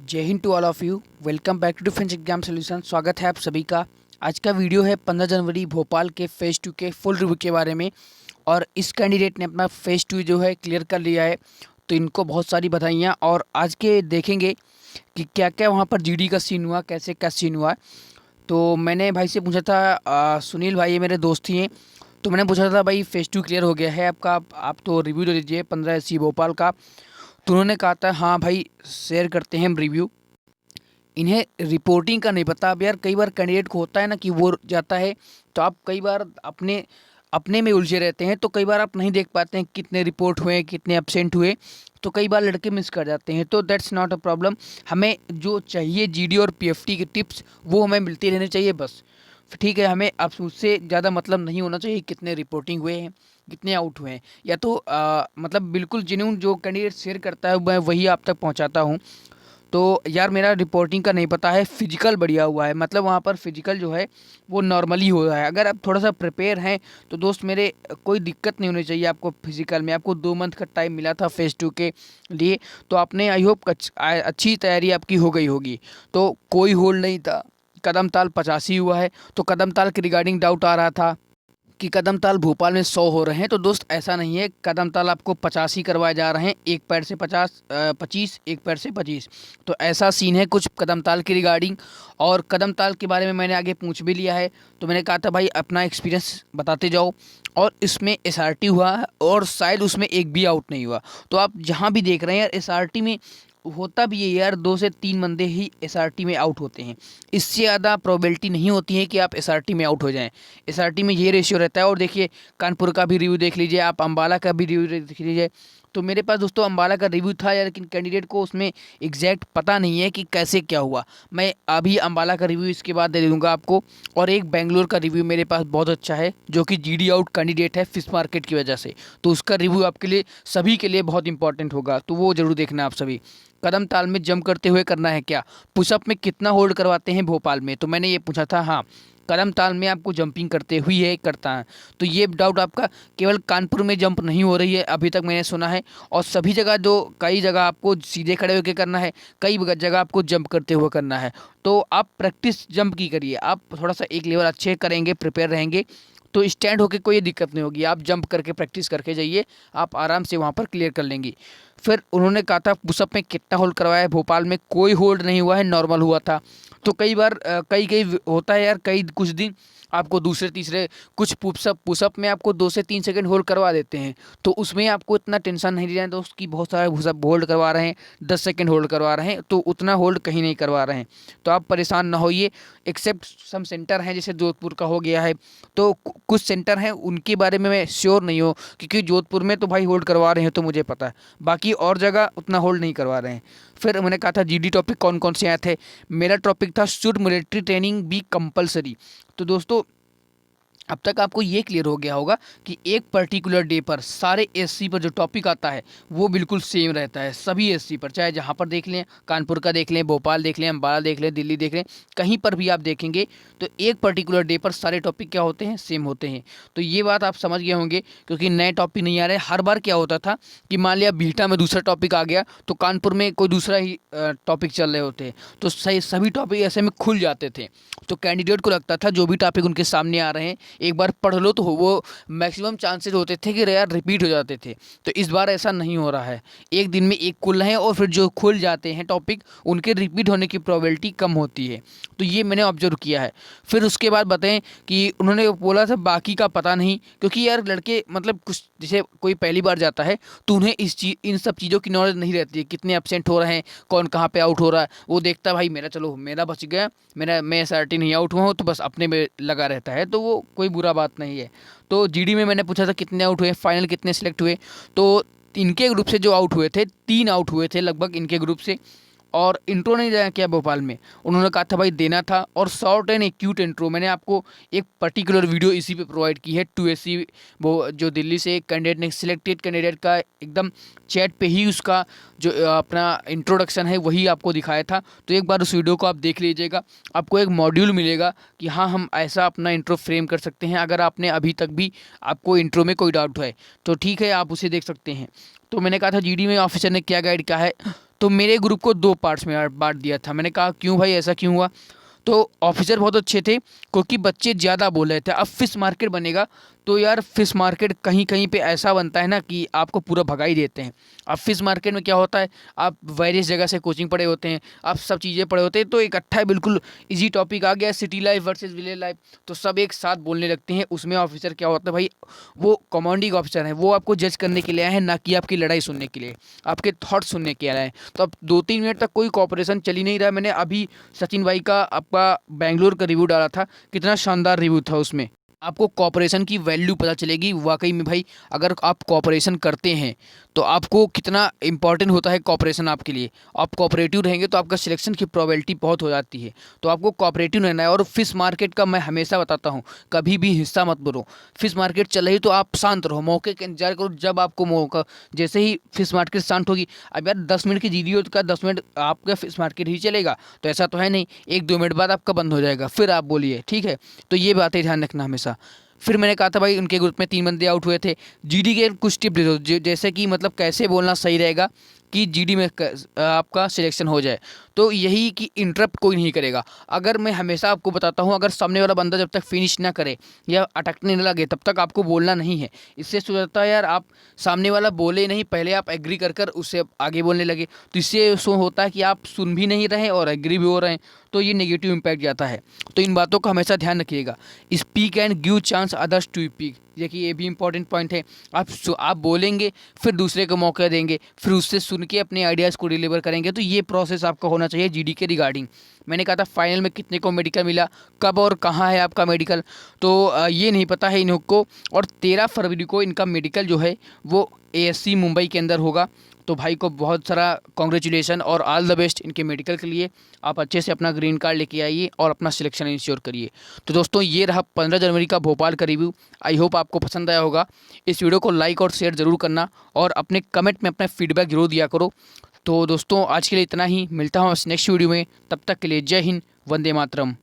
जय हिंद to all of you. Welcome back to defence exam solution. स्वागत है आप सभी का। आज का वीडियो है 15 जनवरी भोपाल के फेज़ 2 के फुल रिव्यू के बारे में। और इस कैंडिडेट ने अपना फेज़ 2 जो है क्लियर कर लिया है, तो इनको बहुत सारी बधाइयाँ। और आज के देखेंगे कि क्या क्या वहाँ पर जीडी का सीन हुआ, कैसे क्या सीन हुआ। तो मैंने भाई से पूछा था, सुनील भाई ये मेरे दोस्त ही हैं, तो मैंने पूछा था भाई फेज़ 2 क्लियर हो गया है आपका, आप तो रिव्यू दे दीजिए 15 SC भोपाल का। तो उन्होंने कहा था हाँ भाई शेयर करते हैं हम रिव्यू। इन्हें रिपोर्टिंग का नहीं पता। अब यार कई बार कैंडिडेट को होता है ना कि वो जाता है, तो आप कई बार अपने अपने में उलझे रहते हैं, तो कई बार आप नहीं देख पाते हैं कितने रिपोर्ट हुए, कितने एब्सेंट हुए। तो कई बार लड़के मिस कर जाते हैं, तो दैट्स नॉट अ प्रॉब्लम। हमें जो चाहिए जीडी और पीएफटी की टिप्स वो हमें मिलती रहनी चाहिए बस। ठीक है, हमें अब उससे ज़्यादा मतलब नहीं होना चाहिए कितने रिपोर्टिंग हुए हैं, कितने आउट हुए हैं। या तो मतलब बिल्कुल जेन्युइन जो कैंडिडेट शेयर करता है मैं वही आप तक पहुंचाता हूं। तो यार मेरा रिपोर्टिंग का नहीं पता है, फिजिकल बढ़िया हुआ है, मतलब वहाँ पर फिजिकल जो है वो नॉर्मली हो रहा है। अगर आप थोड़ा सा प्रिपेयर हैं तो दोस्त मेरे कोई दिक्कत नहीं होनी चाहिए आपको फिजिकल में। आपको 2 मंथ का टाइम मिला था फेज़ 2 के लिए, तो आपने आई होप अच्छी तैयारी आपकी हो गई होगी। तो कोई होल्ड नहीं था, कदम ताल 85 हुआ है। तो कदम ताल के रिगार्डिंग डाउट आ रहा था कि कदम ताल भोपाल में 100 हो रहे हैं, तो दोस्त ऐसा नहीं है। कदम ताल आपको 85 करवाए जा रहे हैं, एक पैर से 25, एक पैर से 25। तो ऐसा सीन है कुछ कदम ताल की रिगार्डिंग। और कदम ताल के बारे में मैंने आगे पूछ भी लिया है, तो मैंने कहा था भाई अपना एक्सपीरियंस बताते जाओ। और इसमें एसआरटी हुआ है और शायद उसमें एक भी आउट नहीं हुआ। तो आप जहाँ भी देख रहे हैं यार एसआरटी में होता भी है यार, 2 से 3 बंदे ही एसआरटी में आउट होते हैं। इससे ज़्यादा प्रोबेबिलिटी नहीं होती है कि आप एसआरटी में आउट हो जाएं। एसआरटी में ये रेशियो रहता है। और देखिए कानपुर का भी रिव्यू देख लीजिए, आप अंबाला का भी रिव्यू देख लीजिए। तो मेरे पास दोस्तों अंबाला का रिव्यू था यार, लेकिन कैंडिडेट को उसमें एग्जैक्ट पता नहीं है कि कैसे क्या हुआ। मैं अभी अंबाला का रिव्यू इसके बाद दे दूंगा आपको। और एक बेंगलोर का रिव्यू मेरे पास बहुत अच्छा है, जो कि जीडी आउट कैंडिडेट है फिश मार्केट की वजह से। तो उसका रिव्यू आपके लिए सभी के लिए बहुत इंपॉर्टेंट होगा, तो वो जरूर देखना आप सभी। कदम ताल में जंप करते हुए करना है क्या, पुशअप में कितना होल्ड करवाते हैं भोपाल में, तो मैंने ये पूछा था। हाँ, कदम ताल में आपको जंपिंग करते हुए है करता है। तो ये डाउट आपका केवल कानपुर में जंप नहीं हो रही है अभी तक मैंने सुना है, और सभी जगह जो कई जगह आपको सीधे खड़े होकर करना है, कई जगह आपको जंप करते हुए करना है। तो आप प्रैक्टिस जंप की करिए, आप थोड़ा सा एक लेवल अच्छे करेंगे, प्रिपेयर रहेंगे, तो स्टैंड होके कोई दिक्कत नहीं होगी। आप जंप करके प्रैक्टिस करके जाइए, आप आराम से वहाँ पर क्लियर कर लेंगी। फिर उन्होंने कहा था पुशअप में कितना होल्ड करवाया है भोपाल में, कोई होल्ड नहीं हुआ है, नॉर्मल हुआ था। तो कई बार कई कई होता है यार, कई कुछ दिन आपको दूसरे तीसरे कुछ पुशअप में आपको 2 से 3 सेकंड होल्ड करवा देते हैं। तो उसमें आपको इतना टेंशन नहीं लेना दोस्त कि बहुत सारे पुशअप होल्ड करवा रहे हैं, 10 सेकंड होल्ड करवा रहे हैं, तो उतना होल्ड कहीं नहीं करवा रहे हैं। तो आप परेशान ना होइए। एक्सेप्ट सम सेंटर हैं, जैसे जोधपुर का हो गया है, तो कुछ सेंटर हैं उनके बारे में मैं श्योर नहीं हूँ, क्योंकि जोधपुर में तो भाई होल्ड करवा रहे हैं तो मुझे पता है, बाकी और जगह उतना होल्ड नहीं करवा रहे हैं। फिर मैंने कहा था जीडी टॉपिक कौन कौन से आए थे। मेरा टॉपिक था should military training be compulsory. तो दोस्तों अब तक आपको ये क्लियर हो गया होगा कि एक पर्टिकुलर डे पर सारे एससी पर जो टॉपिक आता है वो बिल्कुल सेम रहता है सभी एससी पर, चाहे जहाँ पर देख लें, कानपुर का देख लें, भोपाल देख लें, अम्बाला देख लें, दिल्ली देख लें, कहीं पर भी आप देखेंगे तो एक पर्टिकुलर डे पर सारे टॉपिक क्या होते हैं, सेम होते हैं। तो ये बात आप समझ गए होंगे, क्योंकि नए टॉपिक नहीं आ रहे। हर बार क्या होता था कि मान लिया बीटा में दूसरा टॉपिक आ गया तो कानपुर में कोई दूसरा ही टॉपिक चल रहे होते हैं, तो सभी टॉपिक ऐसे में खुल जाते थे। तो कैंडिडेट को लगता था जो भी टॉपिक उनके सामने आ रहे हैं एक बार पढ़ लो, तो वो मैक्सिमम चांसेस होते थे कि यार रिपीट हो जाते थे। तो इस बार ऐसा नहीं हो रहा है, एक दिन में एक खुल रहे हैं, और फिर जो खुल जाते हैं टॉपिक उनके रिपीट होने की प्रोबेबिलिटी कम होती है। तो ये मैंने ऑब्जर्व किया है। फिर उसके बाद बताएं कि उन्होंने बोला था बाकी का पता नहीं, क्योंकि यार लड़के मतलब कुछ जैसे कोई पहली बार जाता है तो उन्हें इन सब चीज़ों की नॉलेज नहीं रहती है, कितने एब्सेंट हो रहे हैं, कौन कहाँ पे आउट हो रहा है। वो देखता है भाई मेरा, चलो मेरा बच गया, मैं एसआरटी नहीं आउट हुआ हूँ, तो बस अपने में लगा रहता है, तो वो कोई बुरा बात नहीं है। तो जीडी में मैंने पूछा था कितने आउट हुए, फाइनल कितने सिलेक्ट हुए। तो इनके ग्रुप से जो आउट हुए थे 3 आउट हुए थे लगभग इनके ग्रुप से। और इंट्रो नहीं दिया क्या भोपाल में, उन्होंने कहा था भाई देना था। और शॉर्ट एंड एक्यूट इंट्रो मैंने आपको एक पर्टिकुलर वीडियो इसी पे प्रोवाइड की है 2SC, वो जो दिल्ली से एक कैंडिडेट ने सिलेक्टेड कैंडिडेट का एकदम चैट पे ही उसका जो अपना इंट्रोडक्शन है वही आपको दिखाया था। तो एक बार उस वीडियो को आप देख लीजिएगा, आपको एक मॉड्यूल मिलेगा कि हाँ हम ऐसा अपना इंट्रो फ्रेम कर सकते हैं। अगर आपने अभी तक भी आपको इंट्रो में कोई डाउट है तो ठीक है, आप उसे देख सकते हैं। तो मैंने कहा था जीडी में ऑफिसर ने क्या गाइड किया है, तो मेरे ग्रुप को 2 पार्ट्स में बाँट दिया था। मैंने कहा क्यों भाई, ऐसा क्यों हुआ? तो ऑफिसर बहुत अच्छे थे क्योंकि बच्चे ज़्यादा बोल रहे थे। अब फिश मार्केट बनेगा तो यार फिश मार्केट कहीं कहीं पे ऐसा बनता है ना कि आपको पूरा भगा ही देते हैं। अब फिश मार्केट में क्या होता है, आप वेरियस जगह से कोचिंग पढ़े होते हैं, आप सब चीज़ें पढ़े होते हैं, तो इकट्ठा है बिल्कुल इजी टॉपिक आ गया, city life versus village life, तो सब एक साथ बोलने लगते हैं। उसमें ऑफिसर क्या होता है भाई, वो कमांडिंग ऑफिसर है, वो आपको जज करने के लिए आए हैं, ना कि आपकी लड़ाई सुनने के लिए, आपके थॉट सुनने के लिए आए हैं। तो अब 2-3 मिनट तक कोई कॉपरेशन चल ही नहीं रहा है। मैंने अभी सचिन भाई का आपका बैंगलोर का रिव्यू डाला था, कितना शानदार रिव्यू था उसमें। आपको कॉपरेशन की वैल्यू पता चलेगी वाकई में भाई, अगर आप कॉपरेशन करते हैं तो आपको कितना इंपॉर्टेंट होता है कॉपरेशन आपके लिए। आप कॉपरेटिव रहेंगे तो आपका सिलेक्शन की प्रोबेबिलिटी बहुत हो जाती है, तो आपको कॉपरेटिव रहना है। और फिश मार्केट का मैं हमेशा बताता हूँ, कभी भी हिस्सा मत बनो। फिश मार्केट चल रही तो आप शांत रहो, मौके का इंतजार करो, जब आपको मौका, जैसे ही फिश मार्केट शांत होगी, अब यार 10 मिनट की वीडियो का 10 मिनट आपका फिश मार्केट ही चलेगा, तो ऐसा तो है नहीं, 1-2 मिनट बाद आपका बंद हो जाएगा, फिर आप बोलिए, ठीक है? तो ये बातें ध्यान रखना हमेशा। फिर मैंने कहा था भाई, उनके ग्रुप में 3 बंदे आउट हुए थे, जीडी के कुछ टिप दे दो, जैसे कि मतलब कैसे बोलना सही रहेगा कि जीडी में आपका सिलेक्शन हो जाए। तो यही कि इंटरप्ट कोई नहीं करेगा। अगर मैं हमेशा आपको बताता हूँ, अगर सामने वाला बंदा जब तक फिनिश ना करे या अटकने न लगे तब तक आपको बोलना नहीं है। इससे सोचता है यार, आप सामने वाला बोले नहीं, पहले आप एग्री कर कर उससे आगे बोलने लगे, तो इससे सो होता है कि आप सुन भी नहीं रहे और एग्री भी हो रहे हैं, तो ये नेगेटिव इम्पैक्ट जाता है। तो इन बातों का हमेशा ध्यान रखिएगा। Speak and give chance others to speak, देखिए ये भी इंपॉर्टेंट पॉइंट है। आप बोलेंगे, फिर दूसरे को मौका देंगे, फिर उससे सुन के अपने आइडियाज़ को डिलीवर करेंगे, तो ये प्रोसेस आपका होना चाहिए जीडी के रिगार्डिंग। मैंने कहा था फाइनल में कितने को मेडिकल मिला, कब और कहाँ है आपका मेडिकल, तो ये नहीं पता है इन लोग को। और 13 फरवरी को इनका मेडिकल जो है वो एएससी मुंबई के अंदर होगा। तो भाई को बहुत सारा कॉन्ग्रेचुलेसन और ऑल द बेस्ट इनके मेडिकल के लिए। आप अच्छे से अपना ग्रीन कार्ड लेके आइए और अपना सिलेक्शन इंश्योर करिए। तो दोस्तों, ये रहा 15 जनवरी का भोपाल का रिव्यू। आई होप आपको पसंद आया होगा। इस वीडियो को लाइक और शेयर ज़रूर करना और अपने कमेंट में अपना फीडबैक जरूर दिया करो। तो दोस्तों, आज के लिए इतना ही, मिलता हूँ नेक्स्ट वीडियो में, तब तक के लिए जय हिंद, वंदे मातरम।